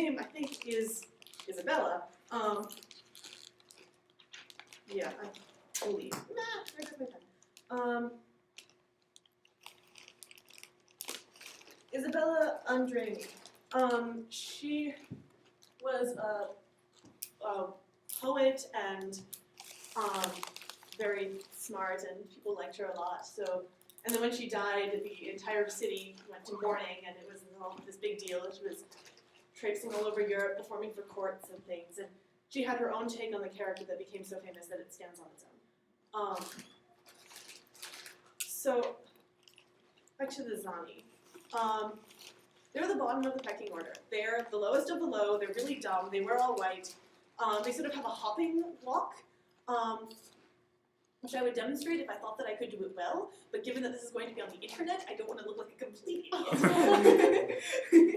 name, I think, is Isabella. Yeah, I believe. Where goes my pen? Isabella Andreini. She was a poet and very smart, and people liked her a lot. So, and then when she died, the entire city went to mourning, and it was this big deal. She was traipsing all over Europe, performing for courts and things, and she had her own take on the character that became so famous that it stands on its own. So, back to the Zani. They're the bottom of the pecking order. They're the lowest of the low. They're really dumb. They wear all white. They sort of have a hopping walk, which I would demonstrate if I thought that I could do it well. But given that this is going to be on the internet, I don't want to look like a complete idiot.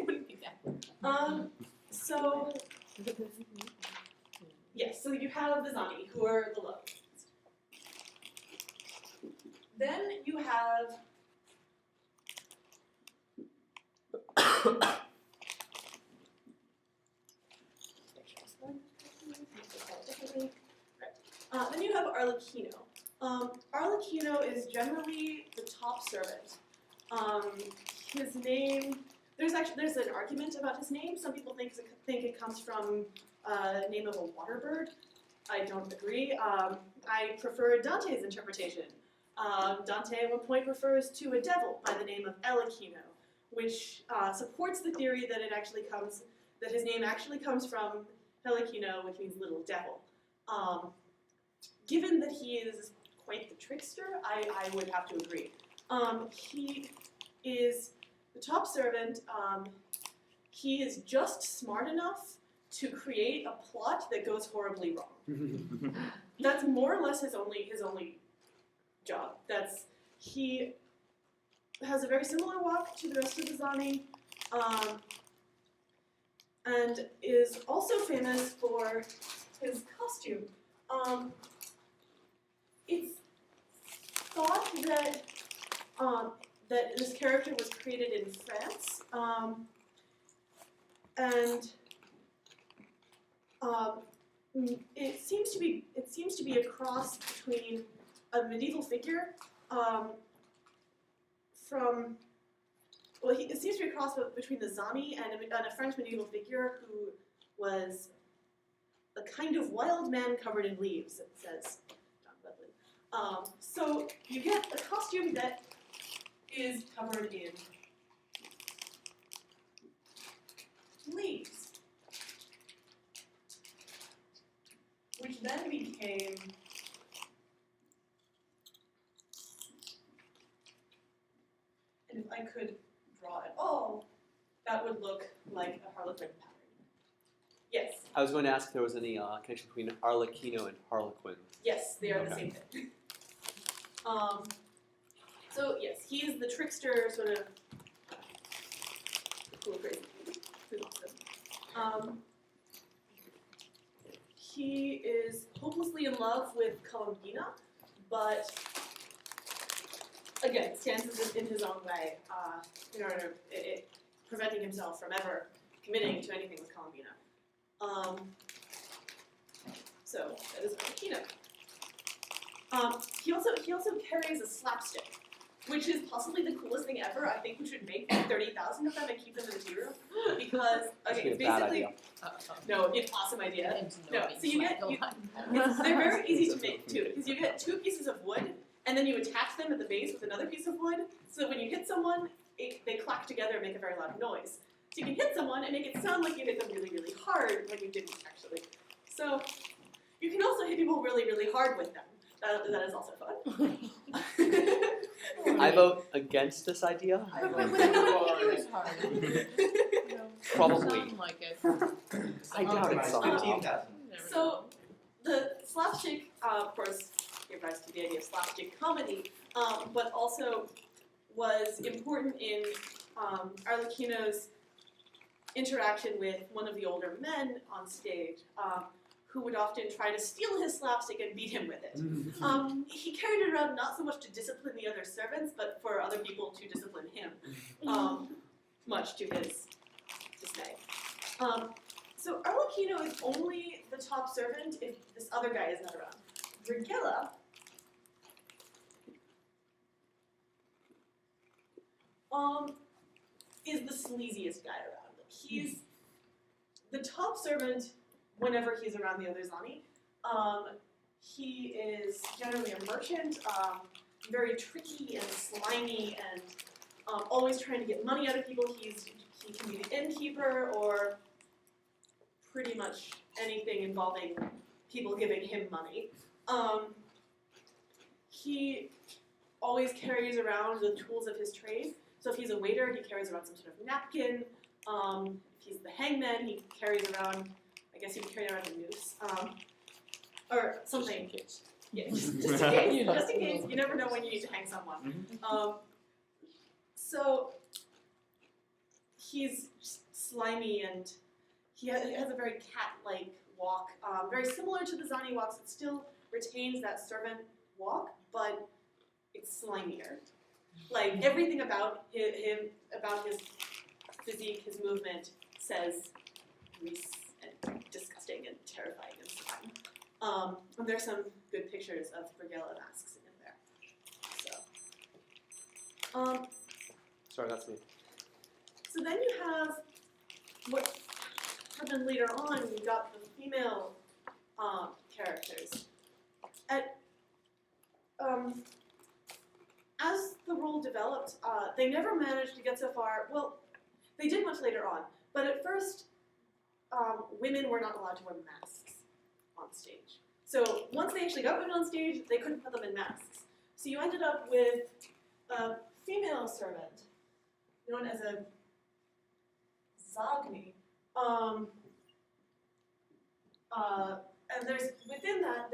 Wouldn't be that. So, yes, so you have the Zani, who are the lowest. Then you have then you have Arlecchino. Arlecchino is generally the top servant. His name, there's an argument about his name. Some people think it comes from the name of a water bird. I don't agree. I prefer Dante's interpretation. Dante at one point refers to a devil by the name of Elecchino, which supports the theory that that his name actually comes from Elecchino, which means little devil. Given that he is quite the trickster, I would have to agree. He is the top servant. He is just smart enough to create a plot that goes horribly wrong. That's more or less his only job. He has a very similar walk to the rest of the Zani, and is also famous for his costume. It's thought that this character was created in France, and it seems to be a cross between a medieval figure it seems to be a cross between the Zani and a French medieval figure who was a kind of wild man covered in leaves, it says John Budley. So you get a costume that is covered in leaves, which then became and if I could draw at all, that would look like a Harlequin pattern. Yes? I was going to ask if there was any connection between Arlecchino and Harlequin. Yes, they are the same thing. So yes, he is the trickster, sort of cool, crazy. Who's awesome. He is hopelessly in love with Columbina, but again, stands in his own way in order preventing himself from ever committing to anything with Columbina. So that is Arlecchino. He also carries a slapstick, which is possibly the coolest thing ever. I think we should make 30,000 of them and keep them in the TeaRoom because basically, no, it's an awesome idea. No, so they're very easy to make too because you get 2 pieces of wood and then you attach them at the base with another piece of wood. So that when you hit someone, they clack together and make a very loud noise. So you can hit someone and make it sound like you hit them really, really hard when you didn't actually. So you can also hit people really, really hard with them. That is also fun. I vote against this idea. Probably. Sound like it. I doubt it. 15,000. So the slapstick, of course, gave rise to the idea of slapstick comedy, but also was important in Arlecchino's interaction with one of the older men on stage, who would often try to steal his slapstick and beat him with it. He carried it around not so much to discipline the other servants, but for other people to discipline him, much to his dismay. So Arlecchino is only the top servant if this other guy is not around. Brigella is the sleaziest guy around. Like, he's the top servant whenever he's around the other Zani. He is generally a merchant, very tricky and slimy, and always trying to get money out of people. He can be the innkeeper or pretty much anything involving people giving him money. He always carries around the tools of his trade. So if he's a waiter, he carries around some sort of napkin. If he's the hangman, he carries around, I guess he would carry around a noose. Or something. Yeah, just in case. Just in case. You never know when you need to hang someone. So he's slimy and he has a very cat-like walk, very similar to the Zani walks. It still retains that servant walk, but it's slimier. Like everything about him, about his physique, his movement, says grease and disgusting and terrifying and slime. And there's some good pictures of Brigella masks in there. So, sorry, that's me. So then you have what happened later on. We got the female characters. As the role developed, they never managed to get so far. Well, they did much later on, but at first, women were not allowed to wear masks on stage. So once they actually got women on stage, they couldn't put them in masks. So you ended up with a female servant, known as a Zagni. And within that,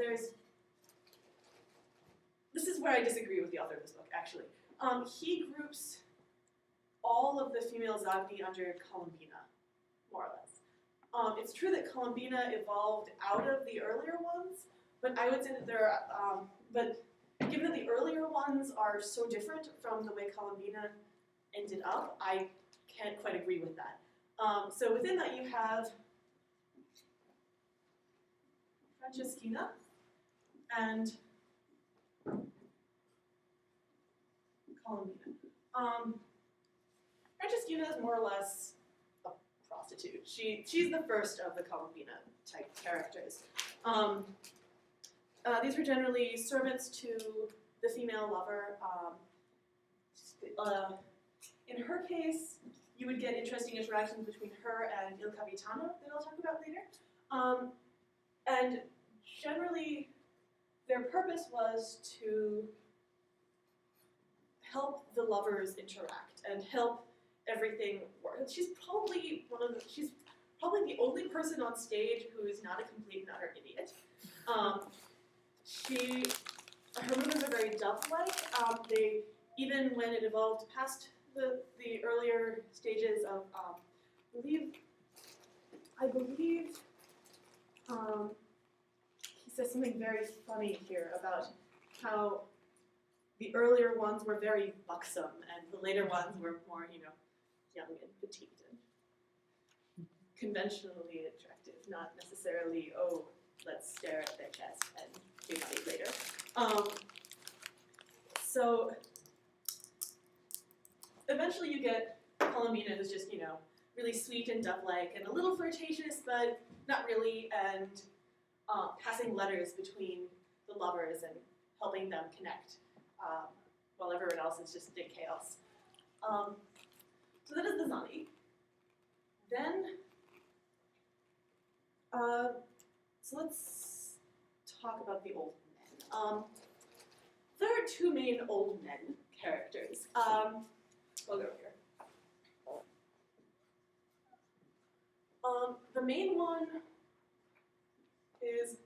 this is where I disagree with the author of this book, actually. He groups all of the female Zagni under Columbina, more or less. It's true that Columbina evolved out of the earlier ones, but I would say that there are, but given that the earlier ones are so different from the way Columbina ended up, I can't quite agree with that. So within that you have Franceschina and Columbina. Franceschina is more or less a prostitute. She's the first of the Columbina type characters. These were generally servants to the female lover. In her case, you would get interesting interactions between her and Il Capitano that I'll talk about later. And generally, their purpose was to help the lovers interact and help everything work. She's probably the only person on stage who is not a complete and utter idiot. Her movements are very dove-like. Even when it evolved past the earlier stages of, I believe he says something very funny here about how the earlier ones were very buxom and the later ones were more, young and petite and conventionally attractive, not necessarily, oh, let's stare at their chest and give money later. So eventually you get Columbina, who's just, really sweet and dove-like and a little flirtatious, but not really, and passing letters between the lovers and helping them connect, while everyone else is just in chaos. So that is the Zani. Then, so let's talk about the old men. There are two main old men characters. I'll go over here. The main one is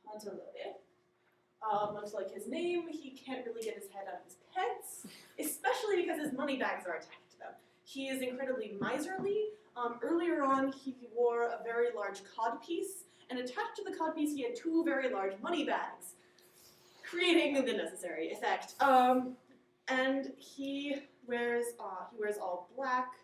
Pantalone. Much like his name, he can't really get his head out of his pants, especially because his money bags are attached to them. He is incredibly miserly. Earlier on, he wore a very large codpiece, and attached to the codpiece, he had two very large money bags, creating the necessary effect. And he wears all black.